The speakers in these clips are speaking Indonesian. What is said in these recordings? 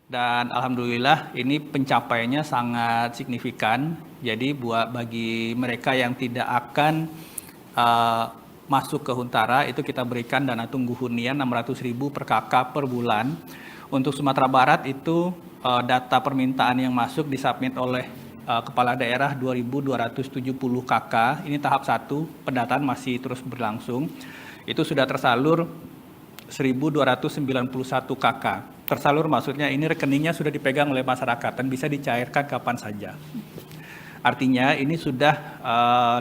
dan alhamdulillah ini pencapaiannya sangat signifikan. Jadi bagi mereka yang tidak akan masuk ke Huntara itu kita berikan dana tunggu hunian 600.000 per KK per bulan. Untuk Sumatera Barat itu data permintaan yang masuk disubmit oleh Kepala Daerah 2.270 KK. Ini tahap 1, pendataan masih terus berlangsung. Itu sudah tersalur 1.291 KK. Tersalur maksudnya ini rekeningnya sudah dipegang oleh masyarakat dan bisa dicairkan kapan saja. Artinya ini sudah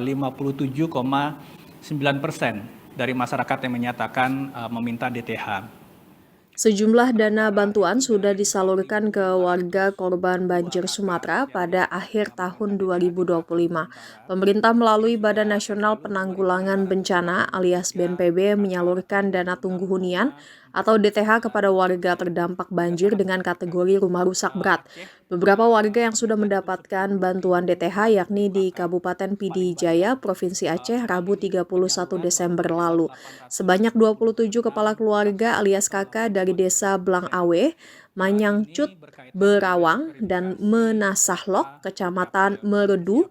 57,9% dari masyarakat yang menyatakan meminta DTH. Sejumlah dana bantuan sudah disalurkan ke warga korban banjir Sumatera pada akhir tahun 2025. Pemerintah melalui Badan Nasional Penanggulangan Bencana alias BNPB menyalurkan dana tunggu hunian atau DTH kepada warga terdampak banjir dengan kategori rumah rusak berat. Beberapa warga yang sudah mendapatkan bantuan DTH yakni di Kabupaten Pidi Jaya, Provinsi Aceh, Rabu 31 Desember lalu. Sebanyak 27 kepala keluarga alias KK dari Desa Blang Awe, Manyangcut, Berawang, dan Menasahlok, Kecamatan Meredu,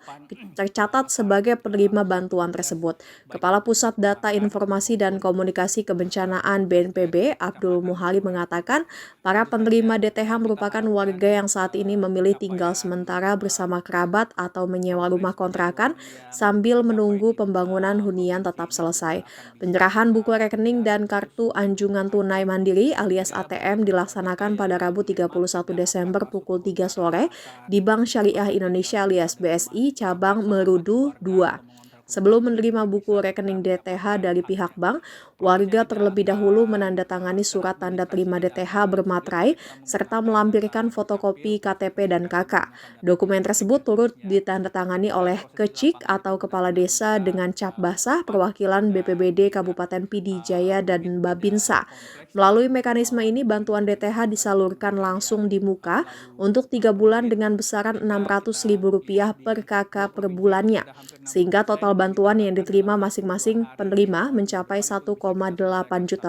tercatat sebagai penerima bantuan tersebut. Kepala Pusat Data Informasi dan Komunikasi Kebencanaan BNPB, Abdul Muhari mengatakan, para penerima DTH merupakan warga yang saat ini memilih tinggal sementara bersama kerabat atau menyewa rumah kontrakan sambil menunggu pembangunan hunian tetap selesai. Penyerahan buku rekening dan kartu anjungan tunai mandiri alias ATM dilaksanakan pada Rabu 31 Desember pukul 3 sore di Bank Syariah Indonesia alias BSI cabang Merudu 2. Sebelum menerima buku rekening DTH dari pihak bank, warga terlebih dahulu menandatangani surat tanda terima DTH bermaterai serta melampirkan fotokopi KTP dan KK. Dokumen tersebut turut ditandatangani oleh Kecik atau Kepala Desa dengan cap basah perwakilan BPBD Kabupaten Pidi Jaya dan Babinsa. Melalui mekanisme ini, bantuan DTH disalurkan langsung di muka untuk 3 bulan dengan besaran Rp600.000 per KK per bulannya, sehingga total bantuan yang diterima masing-masing penerima mencapai Rp1,8 juta.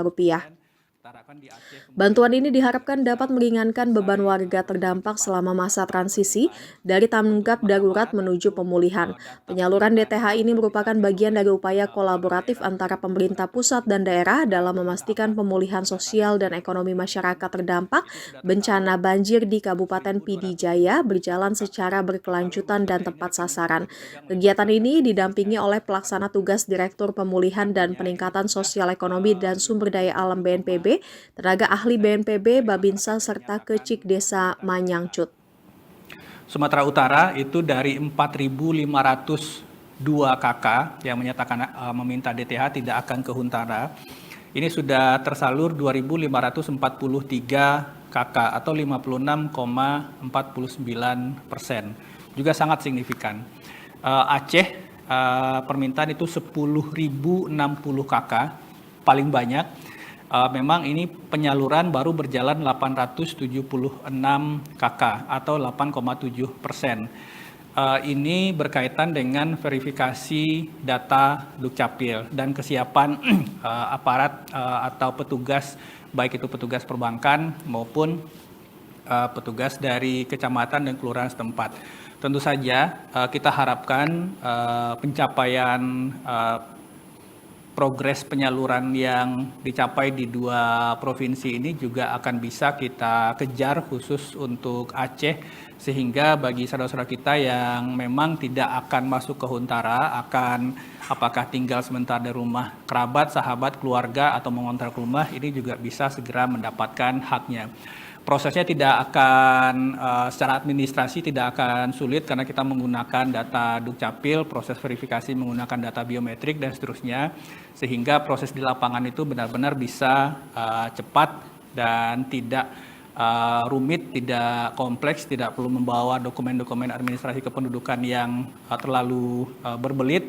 Bantuan ini diharapkan dapat meringankan beban warga terdampak selama masa transisi dari tanggap darurat menuju pemulihan. Penyaluran DTH ini merupakan bagian dari upaya kolaboratif antara pemerintah pusat dan daerah dalam memastikan pemulihan sosial dan ekonomi masyarakat terdampak bencana banjir di Kabupaten Pidi Jaya berjalan secara berkelanjutan dan tepat sasaran. Kegiatan ini didampingi oleh pelaksana tugas Direktur Pemulihan dan Peningkatan Sosial Ekonomi dan Sumber Daya Alam BNPB, tenaga ahli BNPB, Babinsa, serta Kecik Desa Manyangcut. Sumatera Utara itu dari 4.502 KK yang menyatakan meminta DTH tidak akan ke Huntara. Ini sudah tersalur 2.543 KK atau 56,49%. Juga sangat signifikan. Aceh permintaan itu 10.060 KK, paling banyak. Memang ini penyaluran baru berjalan 876 KK atau 8,7%. Ini berkaitan dengan verifikasi data Dukcapil dan kesiapan aparat atau petugas, baik itu petugas perbankan maupun petugas dari kecamatan dan kelurahan setempat. Tentu saja kita harapkan pencapaian progres penyaluran yang dicapai di 2 provinsi ini juga akan bisa kita kejar khusus untuk Aceh, sehingga bagi saudara-saudara kita yang memang tidak akan masuk ke Huntara, akan apakah tinggal sementara di rumah kerabat, sahabat, keluarga atau mengontrak rumah, ini juga bisa segera mendapatkan haknya. Prosesnya tidak akan secara administrasi tidak akan sulit karena kita menggunakan data Dukcapil, proses verifikasi menggunakan data biometrik dan seterusnya, sehingga proses di lapangan itu benar-benar bisa cepat dan tidak rumit, tidak kompleks, tidak perlu membawa dokumen-dokumen administrasi kependudukan yang terlalu berbelit.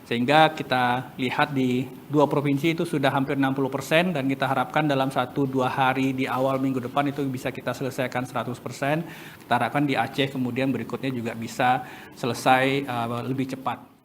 Sehingga kita lihat di 2 provinsi itu sudah hampir 60% dan kita harapkan dalam 1-2 hari di awal minggu depan itu bisa kita selesaikan 100%. Kita harapkan di Aceh kemudian berikutnya juga bisa selesai lebih cepat.